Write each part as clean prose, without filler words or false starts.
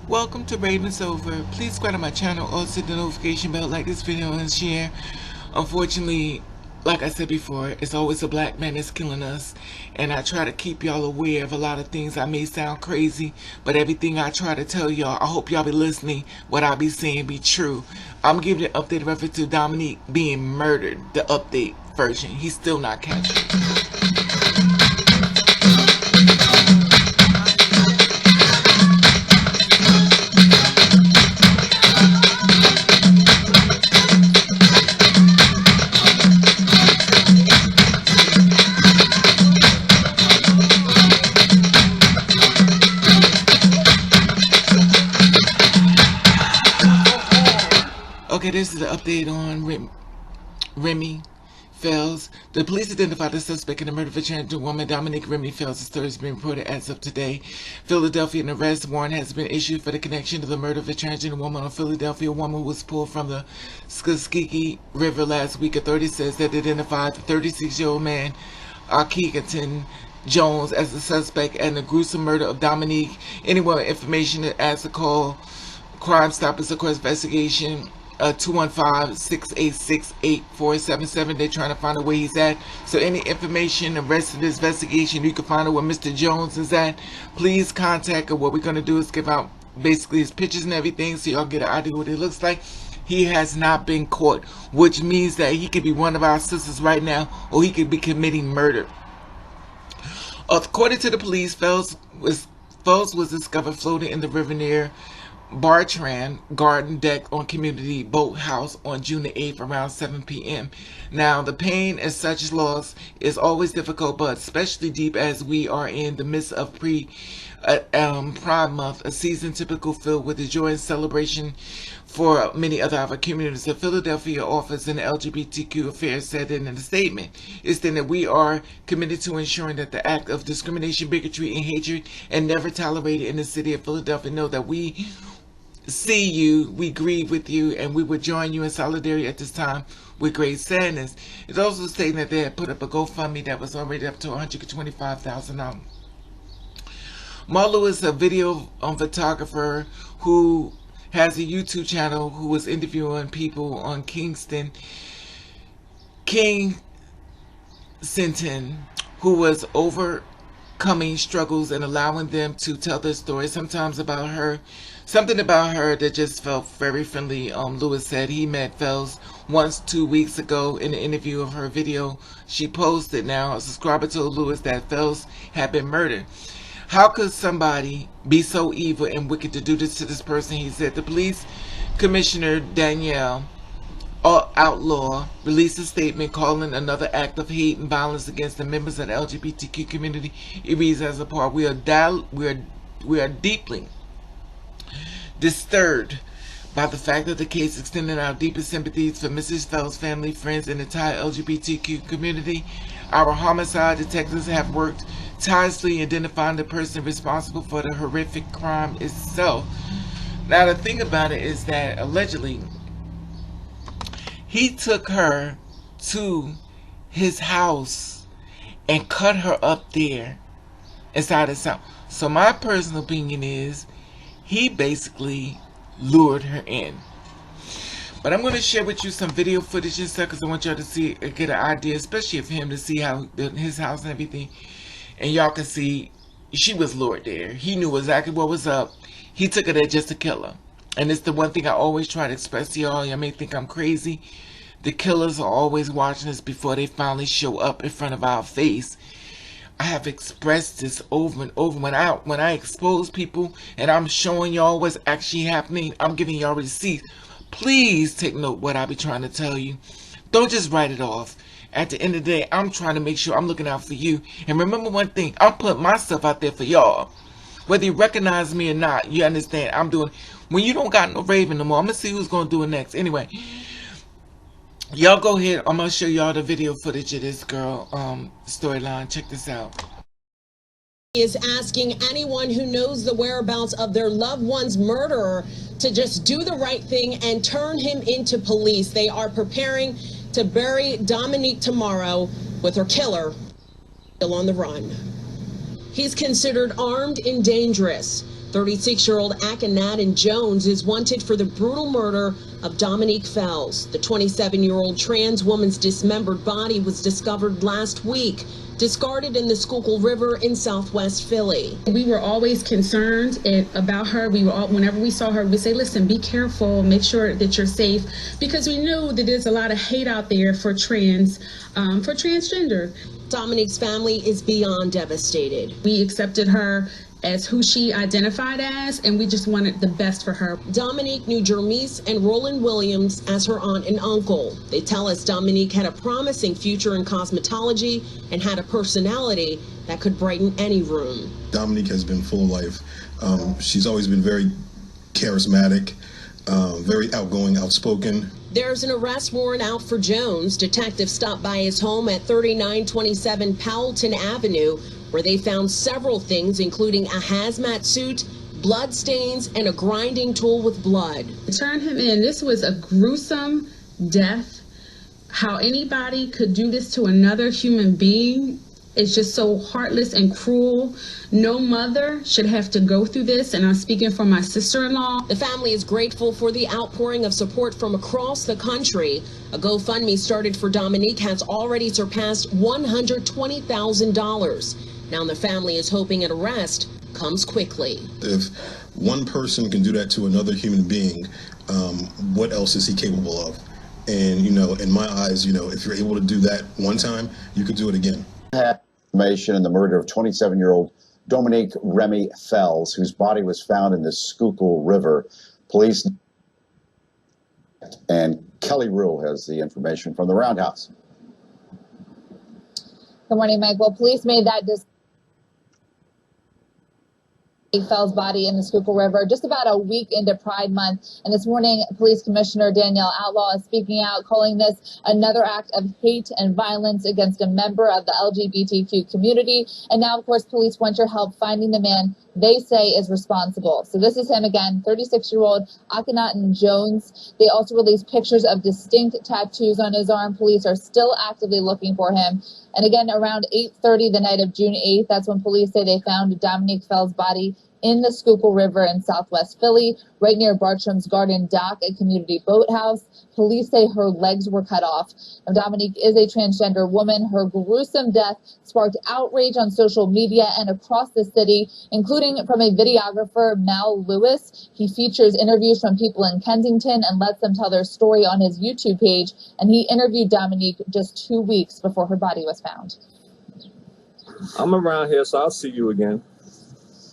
Welcome to Ravens Over. Please subscribe to my channel, also hit the notification bell, like this video, and share. Unfortunately, like I said before, it's always a black man that's killing us, and I try to keep y'all aware of a lot of things. I may sound crazy, but everything I try to tell y'all, I hope y'all be listening. What I be saying be true. I'm giving you an updated reference to Dominique being murdered, the update version. He's still not captured. Okay, this is an update on Rem'mie Fells. The police identified the suspect in the murder of a transgender woman, Dominique Rem'mie Fells. The story has been reported as of today. Philadelphia, an arrest warrant has been issued for the connection to the murder of a transgender woman on Philadelphia. A woman who was pulled from the Tuskegee River last week. Authorities says that they identified the 36-year-old man, Akhenaton Jones, as the suspect in the gruesome murder of Dominique. Anyone with information that asks to call Crime Stoppers Across Investigation 215-686-8477. They're trying to find out where he's at. So any information, the rest of this investigation, you can find out where Mr. Jones is at. Please contact her. What we're going to do is give out basically his pictures and everything so y'all get an idea what he looks like. He has not been caught, which means that he could be one of our sisters right now, or he could be committing murder. According to the police, Fells was discovered floating in the river near Bartran Garden Deck on Community Boathouse on June the 8th around 7 p.m. Now, the pain and such loss is always difficult, but especially deep as we are in the midst of Pride Month, a season typical filled with the joy and celebration for many other of our communities. The Philadelphia office in LGBTQ affairs said in a statement, is that we are committed to ensuring that the act of discrimination, bigotry, and hatred and never tolerated in the city of Philadelphia. Know that we see you, we grieve with you, and we would join you in solidarity at this time with great sadness. It's also stating that they had put up a GoFundMe that was already up to $125,000. Marlo is a video photographer who has a YouTube channel who was interviewing people on Kensington, who was overcoming struggles and allowing them to tell their story. Something about her that just felt very friendly. Lewis said he met Fells once 2 weeks ago in an interview of her video she posted. Now, a subscriber told Lewis that Fells had been murdered. How could somebody be so evil and wicked to do this to this person? He said. The police commissioner, Danielle Outlaw, released a statement calling another act of hate and violence against the members of the LGBTQ community. It reads as a part, we are deeply disturbed by the fact of the case, extending our deepest sympathies for Mrs. Fells' family, friends, and the entire LGBTQ community. Our homicide detectives have worked tirelessly identifying the person responsible for the horrific crime itself. Now, the thing about it is that allegedly he took her to his house and cut her up there inside his house. So my personal opinion is he basically lured her in. But I'm going to share with you some video footage and stuff because I want y'all to see, get an idea, especially of him, to see how his house and everything. And y'all can see she was lured there. He knew exactly what was up. He took her there just to kill her. And it's the one thing I always try to express to y'all. Y'all may think I'm crazy. The killers are always watching us before they finally show up in front of our face. I have expressed this over and over. When I expose people and I'm showing y'all what's actually happening, I'm giving y'all receipts. Please take note what I be trying to tell you. Don't just write it off. At the end of the day, I'm trying to make sure I'm looking out for you. And remember one thing, I'm putting myself out there for y'all. Whether you recognize me or not, you understand. I'm doing, when you don't got no Raven no more, I'm going to see who's going to do it next. Anyway, y'all go ahead. I'm going to show y'all the video footage of this girl storyline. Check this out. Is asking anyone who knows the whereabouts of their loved one's murderer to just do the right thing and turn him into police. They are preparing to bury Dominique tomorrow with her killer still on the run. He's considered armed and dangerous. 36-year-old Akhenaton Jones is wanted for the brutal murder of Dominique Fells. The 27-year-old trans woman's dismembered body was discovered last week, discarded in the Schuylkill River in southwest Philly. We were always concerned about her. Whenever we saw her, we say, listen, be careful, make sure that you're safe, because we knew that there's a lot of hate out there for transgender. Dominique's family is beyond devastated. We accepted her as who she identified as, and we just wanted the best for her. Dominique knew Jermise and Roland Williams as her aunt and uncle. They tell us Dominique had a promising future in cosmetology and had a personality that could brighten any room. Dominique has been full of life. She's always been very charismatic, very outgoing, outspoken. There's an arrest warrant out for Jones. Detectives stopped by his home at 3927 Powelton Avenue, where they found several things, including a hazmat suit, blood stains, and a grinding tool with blood. Turn him in. This was a gruesome death. How anybody could do this to another human being is just so heartless and cruel. No mother should have to go through this, and I'm speaking for my sister-in-law. The family is grateful for the outpouring of support from across the country. A GoFundMe started for Dominique has already surpassed $120,000. Now the family is hoping an arrest comes quickly. If one person can do that to another human being, what else is he capable of? And, you know, in my eyes, you know, if you're able to do that one time, you could do it again. Information in the murder of 27-year-old Dominique Rem'mie Fells, whose body was found in the Schuylkill River. Police and Kelly Rule has the information from the Roundhouse. Good morning, Mike. Well, police made that Fells' body in the Schuylkill River just about a week into Pride Month. And this morning, Police Commissioner Danielle Outlaw is speaking out, calling this another act of hate and violence against a member of the LGBTQ community. And now, of course, police want your help finding the man they say is responsible. So this is him again, 36-year-old Akhenaton Jones. They also released pictures of distinct tattoos on his arm. Police are still actively looking for him. And again, around 8:30 the night of June 8th, that's when police say they found Dominique Fells' body in the Schuylkill River in southwest Philly, right near Bartram's Garden Dock, a community boathouse. Police say her legs were cut off. Now, Dominique is a transgender woman. Her gruesome death sparked outrage on social media and across the city, including from a videographer, Mal Lewis. He features interviews from people in Kensington and lets them tell their story on his YouTube page. And he interviewed Dominique just 2 weeks before her body was found. I'm around here, so I'll see you again.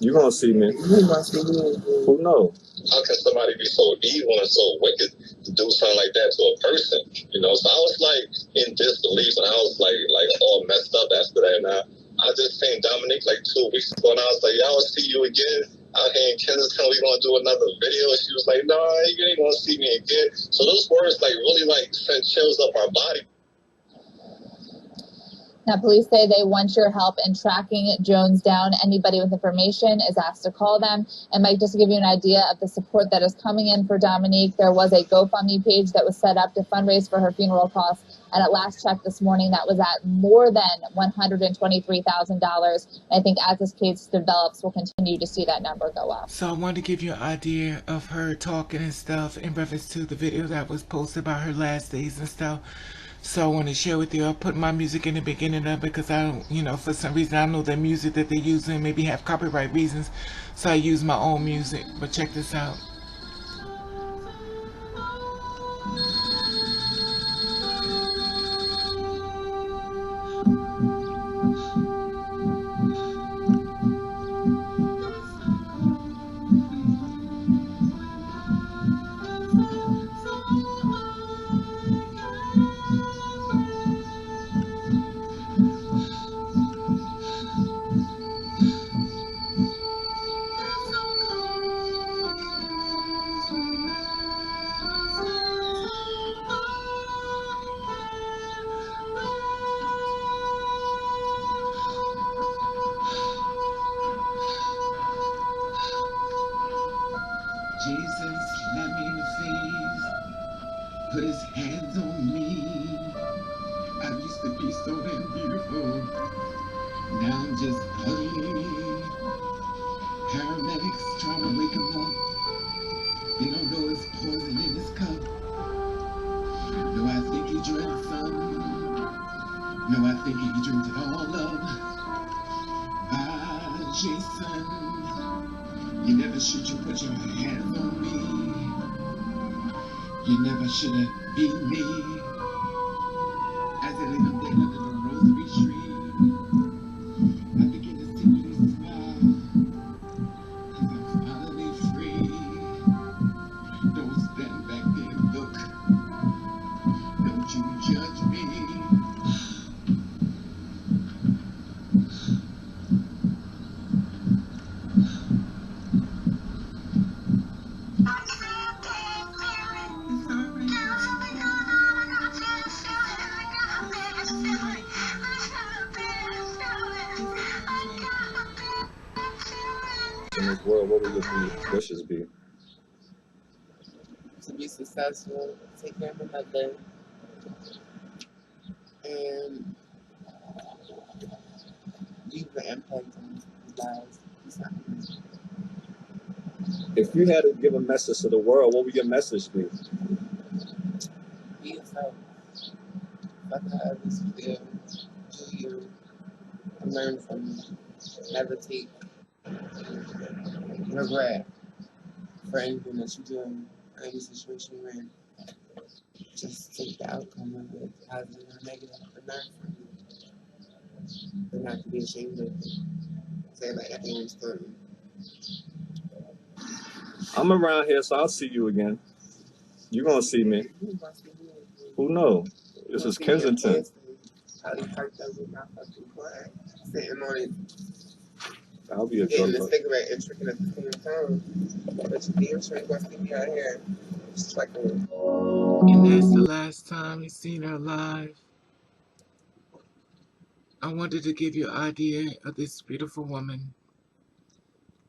You're going to see me. Who knows? How can somebody be so evil and so wicked to do something like that to a person? You know, so I was like in disbelief, and I was like all messed up after that. And I just seen Dominique like 2 weeks ago, and I was like, yeah, I'll see you again out here in Kensington. We're going to do another video. And she was like, no, you ain't going to see me again. So those words like really like sent chills up our body. Now, police say they want your help in tracking Jones down. Anybody with information is asked to call them. And Mike, just to give you an idea of the support that is coming in for Dominique, there was a GoFundMe page that was set up to fundraise for her funeral costs. And at last check this morning, that was at more than $123,000. I think as this case develops, we'll continue to see that number go up. So I wanted to give you an idea of her talking and stuff in reference to the video that was posted about her last days and stuff. So I want to share with you. I'll put my music in the beginning of it because I don't, you know, for some reason I know the music that they're using maybe have copyright reasons. So I use my own music. But check this out. Jesus, let me in the face, put his hands on me. I used to be so damn beautiful, now I'm just ugly. Paramedics trying to wake him up. They don't know it's poison in his cup. No, I think he drank some. No, I think he drank it all up. Ah, Jason, you never should you put your hands on me. You never should have beat me. As I lay him dead under the rosary tree, I begin to secretly smile, 'cause I'm finally free. Don't stand back there and look. Don't you judge me. In this world, what would your wishes be? To be successful, take care of my mother, and leave an impact on people's lives. If you had to give a message to the world, what would your message be? Be yourself. Fuck how others feel. Do you. And learn from you. Never take regret for anything that you do in any situation you're in. Just take the outcome of it, positive or negative, and learn from it. But not to be ashamed of it. Say like everyone's story. I'm around here, so I'll see you again. You're gonna see me. Who knows? This is Kensington. Probably parked up with my fucking car, sitting on it, I'll be a getting drug a cigarette and drinking at the same time. But you damn sure ain't gonna see me out here. Just like a... And that's the last time you've seen her live. I wanted to give you an idea of this beautiful woman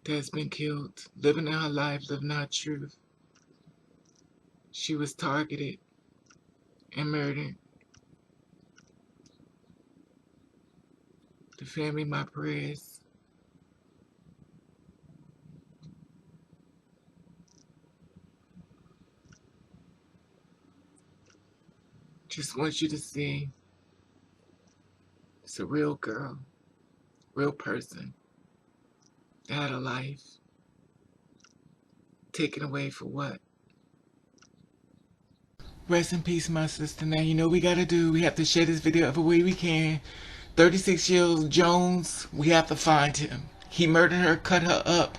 that's been killed, living in her life, living her truth. She was targeted and murdered. The family, my prayers. Just want you to see it's a real girl, real person that had a life taken away for what? Rest in peace, my sister. Now, you know what we gotta do. We have to share this video every way we can. 36-year-old Jones, we have to find him. He murdered her, cut her up.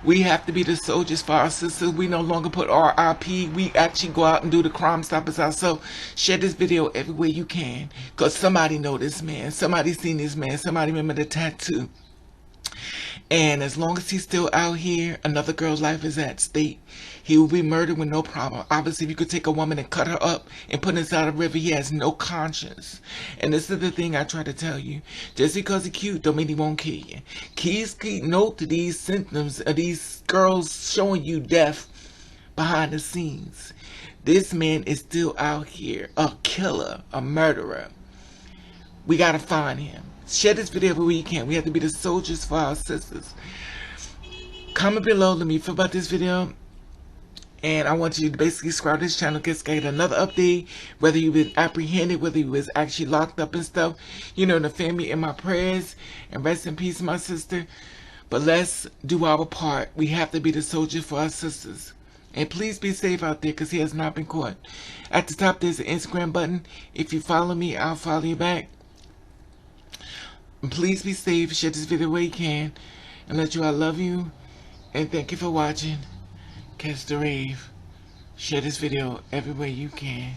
We have to be the soldiers for our sisters. We no longer put RIP. We actually go out and do the Crime Stoppers ourselves. Share this video every way you can. Because somebody know this man. Somebody seen this man. Somebody remember the tattoo. And as long as he's still out here, another girl's life is at stake. He will be murdered with no problem. Obviously, if you could take a woman and cut her up and put her inside a river, he has no conscience. And this is the thing I try to tell you. Just because he's cute don't mean he won't kill you. Keep note to these symptoms of these girls showing you death behind the scenes. This man is still out here, a killer, a murderer. We got to find him. Share this video every weekend. We have to be the soldiers for our sisters. Comment below. Let me feel about this video. And I want you to basically subscribe to this channel. Get another update. Whether you was apprehended. Whether you was actually locked up and stuff. You know, the family in my prayers. And rest in peace, my sister. But let's do our part. We have to be the soldier for our sisters. And please be safe out there because he has not been caught. At the top there's an Instagram button. If you follow me, I'll follow you back. Please be safe. Share this video where you can. And let you I love you. And thank you for watching. Catch the rave. Share this video everywhere you can.